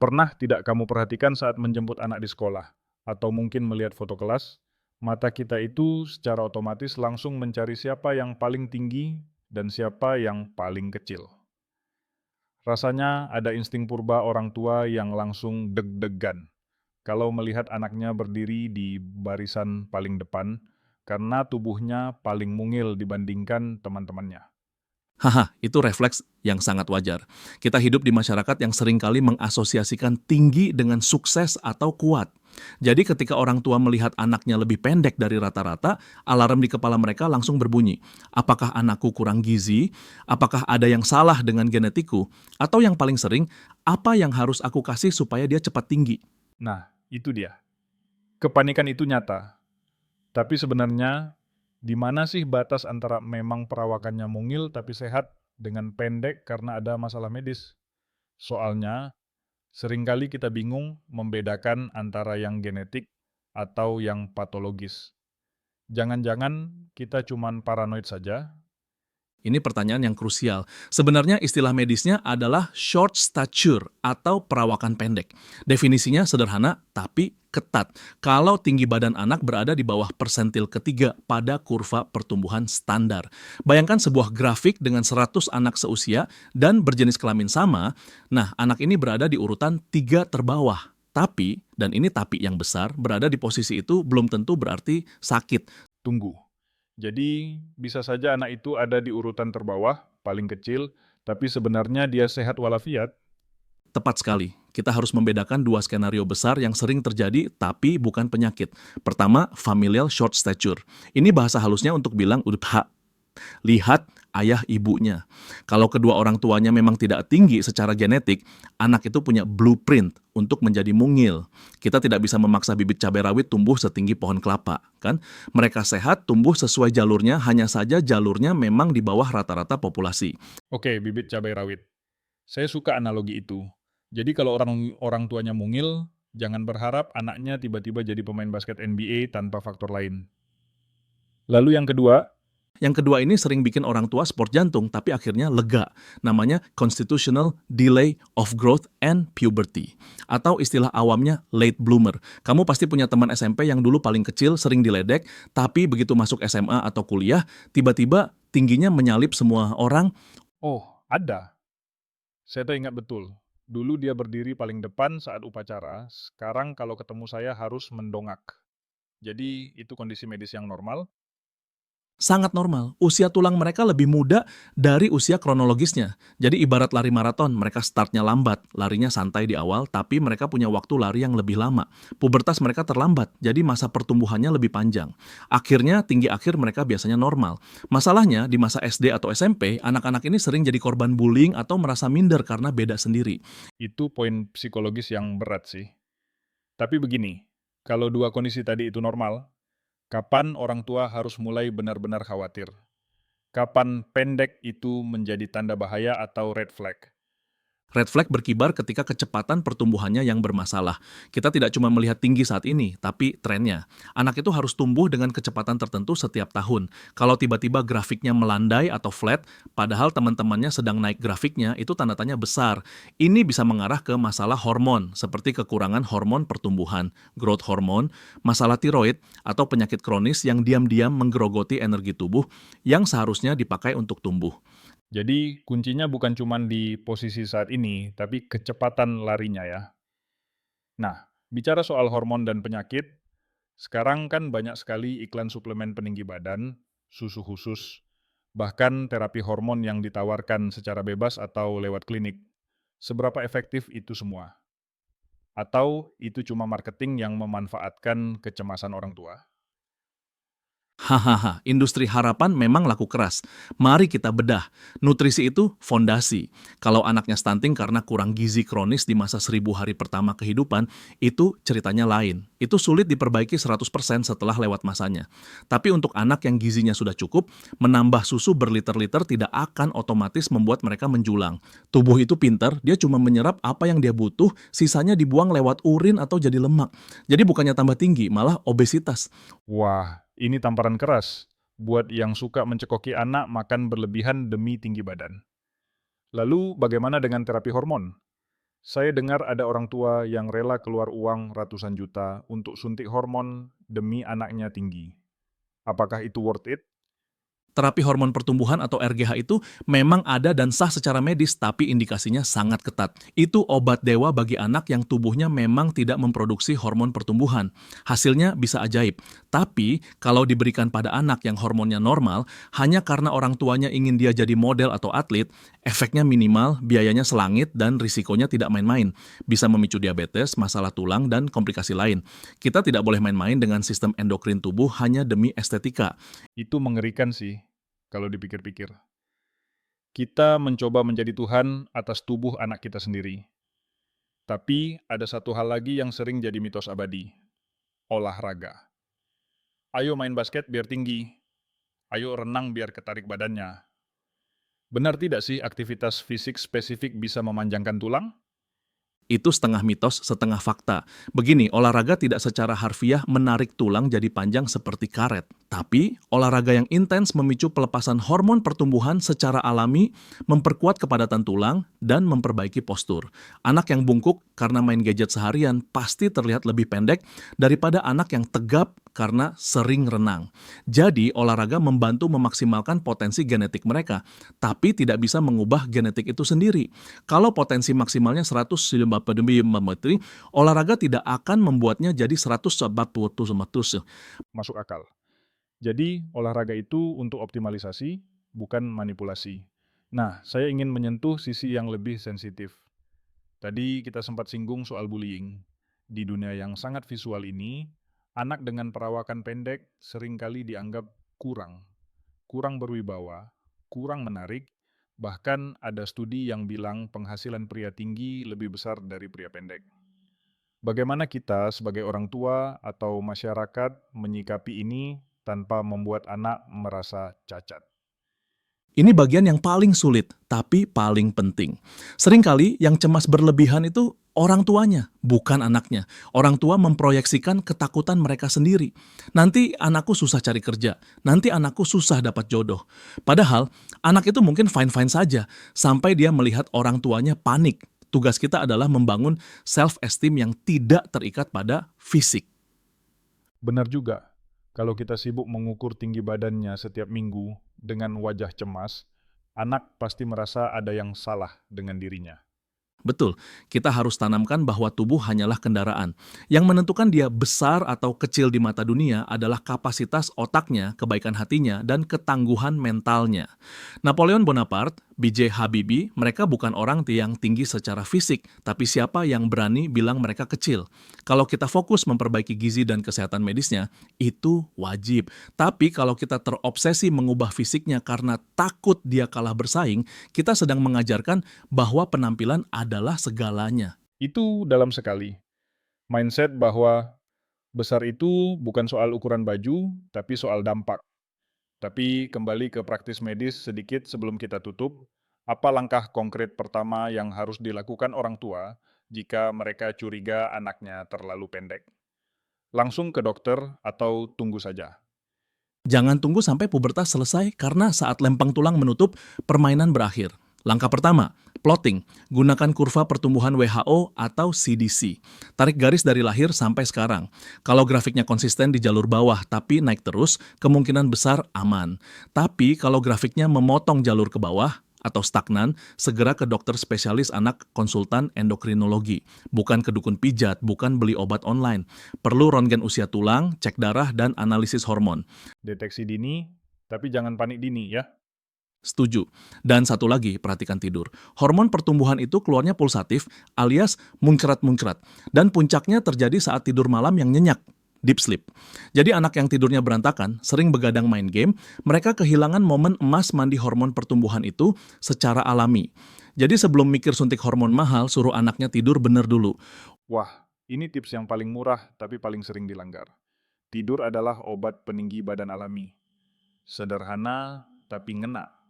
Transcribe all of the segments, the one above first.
Pernah tidak kamu perhatikan saat menjemput anak di sekolah, atau mungkin melihat foto kelas, mata kita itu secara otomatis langsung mencari siapa yang paling tinggi dan siapa yang paling kecil. Rasanya ada insting purba orang tua yang langsung deg-degan kalau melihat anaknya berdiri di barisan paling depan karena tubuhnya paling mungil dibandingkan teman-temannya. Haha, itu refleks yang sangat wajar. Kita hidup di masyarakat yang seringkali mengasosiasikan tinggi dengan sukses atau kuat. Jadi ketika orang tua melihat anaknya lebih pendek dari rata-rata, alarm di kepala mereka langsung berbunyi. Apakah anakku kurang gizi? Apakah ada yang salah dengan genetiku? Atau yang paling sering, apa yang harus aku kasih supaya dia cepat tinggi? Nah, itu dia. Kepanikan itu nyata. Tapi sebenarnya, di mana sih batas antara memang perawakannya mungil tapi sehat dengan pendek karena ada masalah medis? Soalnya, seringkali kita bingung membedakan antara yang genetik atau yang patologis. Jangan-jangan kita cuman paranoid saja? Ini pertanyaan yang krusial. Sebenarnya istilah medisnya adalah short stature atau perawakan pendek. Definisinya sederhana tapi ketat. Kalau tinggi badan anak berada di bawah persentil ketiga pada kurva pertumbuhan standar. Bayangkan sebuah grafik dengan 100 anak seusia dan berjenis kelamin sama. Nah, anak ini berada di urutan 3 terbawah. Tapi, dan ini tapi yang besar, berada di posisi itu belum tentu berarti sakit. Tunggu. Jadi, bisa saja anak itu ada di urutan terbawah, paling kecil, tapi sebenarnya dia sehat walafiat. Tepat sekali. Kita harus membedakan dua skenario besar yang sering terjadi tapi bukan penyakit. Pertama, familial short stature. Ini bahasa halusnya untuk bilang udah lihat ayah ibunya. Kalau kedua orang tuanya memang tidak tinggi secara genetik, anak itu punya blueprint untuk menjadi mungil. Kita tidak bisa memaksa bibit cabai rawit tumbuh setinggi pohon kelapa, kan? Mereka sehat, tumbuh sesuai jalurnya, hanya saja jalurnya memang di bawah rata-rata populasi. Oke, bibit cabai rawit. Saya suka analogi itu. Jadi kalau orang orang tuanya mungil, jangan berharap anaknya tiba-tiba jadi pemain basket NBA tanpa faktor lain. Lalu yang kedua, Yang kedua ini sering bikin orang tua sport jantung, tapi akhirnya lega. Namanya constitutional delay of growth and puberty. Atau istilah awamnya late bloomer. Kamu pasti punya teman SMP yang dulu paling kecil, sering diledek, tapi begitu masuk SMA atau kuliah, tiba-tiba tingginya menyalip semua orang. oh ada. Saya tuh ingat betul. Dulu dia berdiri paling depan saat upacara, sekarang kalau ketemu saya harus mendongak. Jadi itu kondisi medis yang normal. Sangat normal. Usia tulang mereka lebih muda dari usia kronologisnya. Jadi ibarat lari maraton, mereka startnya lambat, larinya santai di awal, tapi mereka punya waktu lari yang lebih lama. Pubertas mereka terlambat, jadi masa pertumbuhannya lebih panjang. Akhirnya tinggi akhir mereka biasanya normal. Masalahnya di masa SD atau SMP, anak-anak ini sering jadi korban bullying atau merasa minder karena beda sendiri. Itu poin psikologis yang berat sih. Tapi begini, kalau dua kondisi tadi itu normal, kapan orang tua harus mulai benar-benar khawatir? Kapan pendek itu menjadi tanda bahaya atau red flag? Red flag berkibar ketika kecepatan pertumbuhannya yang bermasalah. Kita tidak cuma melihat tinggi saat ini, tapi trennya. Anak itu harus tumbuh dengan kecepatan tertentu setiap tahun. Kalau tiba-tiba grafiknya melandai atau flat, padahal teman-temannya sedang naik grafiknya, itu tanda tanya besar. Ini bisa mengarah ke masalah hormon, seperti kekurangan hormon pertumbuhan, growth hormone, masalah tiroid, atau penyakit kronis yang diam-diam menggerogoti energi tubuh yang seharusnya dipakai untuk tumbuh. Jadi kuncinya bukan cuma di posisi saat ini, tapi kecepatan larinya ya. Nah, bicara soal hormon dan penyakit, sekarang kan banyak sekali iklan suplemen peninggi badan, susu khusus, bahkan terapi hormon yang ditawarkan secara bebas atau lewat klinik. Seberapa efektif itu semua? Atau itu cuma marketing yang memanfaatkan kecemasan orang tua? Hahaha, industri harapan memang laku keras. Mari kita bedah. Nutrisi itu fondasi. Kalau anaknya stunting karena kurang gizi kronis di masa 1000 hari pertama kehidupan, itu ceritanya lain. Itu sulit diperbaiki 100% setelah lewat masanya. Tapi untuk anak yang gizinya sudah cukup, menambah susu berliter-liter tidak akan otomatis membuat mereka menjulang. Tubuh itu pintar, dia cuma menyerap apa yang dia butuh, sisanya dibuang lewat urin atau jadi lemak. Jadi bukannya tambah tinggi, malah obesitas. Wah, ini tamparan keras buat yang suka mencekoki anak makan berlebihan demi tinggi badan. Lalu bagaimana dengan terapi hormon? Saya dengar ada orang tua yang rela keluar uang ratusan juta untuk suntik hormon demi anaknya tinggi. Apakah itu worth it? Terapi hormon pertumbuhan atau RGH itu memang ada dan sah secara medis, tapi indikasinya sangat ketat. Itu obat dewa bagi anak yang tubuhnya memang tidak memproduksi hormon pertumbuhan. Hasilnya bisa ajaib. Tapi, kalau diberikan pada anak yang hormonnya normal, hanya karena orang tuanya ingin dia jadi model atau atlet, efeknya minimal, biayanya selangit, dan risikonya tidak main-main. Bisa memicu diabetes, masalah tulang, dan komplikasi lain. Kita tidak boleh main-main dengan sistem endokrin tubuh hanya demi estetika. Itu mengerikan sih, kalau dipikir-pikir. Kita mencoba menjadi Tuhan atas tubuh anak kita sendiri. Tapi ada satu hal lagi yang sering jadi mitos abadi, olahraga. Ayo main basket biar tinggi, ayo renang biar ketarik badannya. Benar tidak sih aktivitas fisik spesifik bisa memanjangkan tulang? Itu setengah mitos, setengah fakta. Begini, olahraga tidak secara harfiah menarik tulang jadi panjang seperti karet. Tapi, olahraga yang intens memicu pelepasan hormon pertumbuhan secara alami, memperkuat kepadatan tulang, dan memperbaiki postur. Anak yang bungkuk karena main gadget seharian pasti terlihat lebih pendek daripada anak yang tegap karena sering renang. Jadi, olahraga membantu memaksimalkan potensi genetik mereka, tapi tidak bisa mengubah genetik itu sendiri. Kalau potensi maksimalnya 190 mm, olahraga tidak akan membuatnya jadi 140 mm. Masuk akal. Jadi, olahraga itu untuk optimalisasi, bukan manipulasi. Nah, saya ingin menyentuh sisi yang lebih sensitif. Tadi kita sempat singgung soal bullying. Di dunia yang sangat visual ini, anak dengan perawakan pendek seringkali dianggap kurang berwibawa, kurang menarik, bahkan ada studi yang bilang penghasilan pria tinggi lebih besar dari pria pendek. Bagaimana kita sebagai orang tua atau masyarakat menyikapi ini tanpa membuat anak merasa cacat? Ini bagian yang paling sulit, tapi paling penting. Seringkali yang cemas berlebihan itu orang tuanya, bukan anaknya. Orang tua memproyeksikan ketakutan mereka sendiri. Nanti anakku susah cari kerja, nanti anakku susah dapat jodoh. Padahal, anak itu mungkin fine-fine saja, sampai dia melihat orang tuanya panik. Tugas kita adalah membangun self-esteem yang tidak terikat pada fisik. Benar juga, kalau kita sibuk mengukur tinggi badannya setiap minggu dengan wajah cemas, anak pasti merasa ada yang salah dengan dirinya. Betul, kita harus tanamkan bahwa tubuh hanyalah kendaraan. Yang menentukan dia besar atau kecil di mata dunia adalah kapasitas otaknya, kebaikan hatinya, dan ketangguhan mentalnya. Napoleon Bonaparte, B.J. Habibie, mereka bukan orang yang tinggi secara fisik, tapi siapa yang berani bilang mereka kecil. Kalau kita fokus memperbaiki gizi dan kesehatan medisnya, itu wajib. Tapi kalau kita terobsesi mengubah fisiknya karena takut dia kalah bersaing, kita sedang mengajarkan bahwa penampilan adalah segalanya. Itu dalam sekali. Mindset bahwa besar itu bukan soal ukuran baju, tapi soal dampak. Tapi kembali ke praktis medis sedikit sebelum kita tutup, apa langkah konkret pertama yang harus dilakukan orang tua jika mereka curiga anaknya terlalu pendek? Langsung ke dokter atau tunggu saja? Jangan tunggu sampai pubertas selesai karena saat lempeng tulang menutup, permainan berakhir. Langkah pertama, plotting. Gunakan kurva pertumbuhan WHO atau CDC. Tarik garis dari lahir sampai sekarang. Kalau grafiknya konsisten di jalur bawah tapi naik terus, kemungkinan besar aman. Tapi kalau grafiknya memotong jalur ke bawah atau stagnan, segera ke dokter spesialis anak konsultan endokrinologi. Bukan ke dukun pijat, bukan beli obat online. Perlu ronggen usia tulang, cek darah, dan analisis hormon. Deteksi dini, tapi jangan panik dini ya. Setuju. Dan satu lagi, perhatikan tidur. Hormon pertumbuhan itu keluarnya pulsatif alias muncrat-muncrat. Dan puncaknya terjadi saat tidur malam yang nyenyak, deep sleep. Jadi anak yang tidurnya berantakan, sering begadang main game, mereka kehilangan momen emas mandi hormon pertumbuhan itu secara alami. Jadi sebelum mikir suntik hormon mahal, suruh anaknya tidur bener dulu. Wah, ini tips yang paling murah tapi paling sering dilanggar. Tidur adalah obat peninggi badan alami. Sederhana tapi ngena.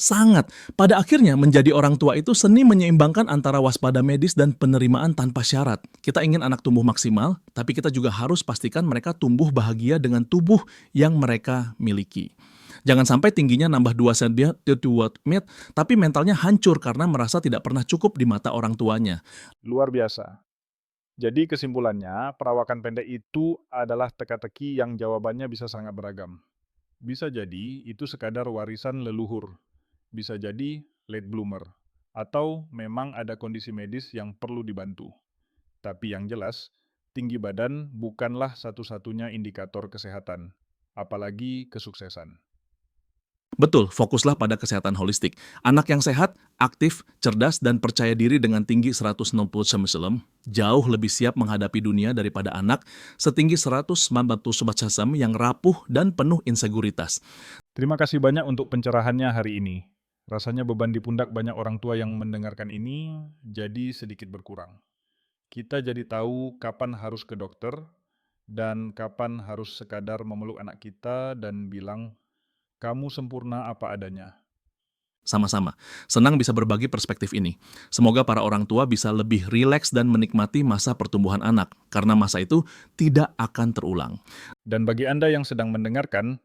Sangat. Pada akhirnya menjadi orang tua itu seni menyeimbangkan antara waspada medis dan penerimaan tanpa syarat. Kita ingin anak tumbuh maksimal, tapi kita juga harus pastikan mereka tumbuh bahagia dengan tubuh yang mereka miliki. Jangan sampai tingginya nambah 2 cm, tapi mentalnya hancur karena merasa tidak pernah cukup di mata orang tuanya. Luar biasa. Jadi kesimpulannya, perawakan pendek itu adalah teka-teki yang jawabannya bisa sangat beragam. Bisa jadi itu sekadar warisan leluhur, bisa jadi late bloomer, atau memang ada kondisi medis yang perlu dibantu. Tapi yang jelas, tinggi badan bukanlah satu-satunya indikator kesehatan, apalagi kesuksesan. Betul, fokuslah pada kesehatan holistik. Anak yang sehat, aktif, cerdas, dan percaya diri dengan tinggi 160 cm jauh lebih siap menghadapi dunia daripada anak setinggi 190 cm yang rapuh dan penuh inseguritas. Terima kasih banyak untuk pencerahannya hari ini. Rasanya beban di pundak banyak orang tua yang mendengarkan ini jadi sedikit berkurang. Kita jadi tahu kapan harus ke dokter dan kapan harus sekadar memeluk anak kita dan bilang, "Kamu sempurna apa adanya." Sama-sama. Senang bisa berbagi perspektif ini. Semoga para orang tua bisa lebih rileks dan menikmati masa pertumbuhan anak, karena masa itu tidak akan terulang. Dan bagi Anda yang sedang mendengarkan,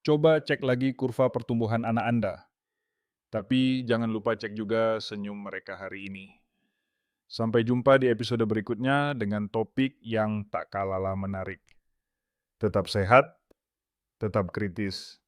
coba cek lagi kurva pertumbuhan anak Anda. Tapi jangan lupa cek juga senyum mereka hari ini. Sampai jumpa di episode berikutnya dengan topik yang tak kalah menarik. Tetap sehat, tetap kritis,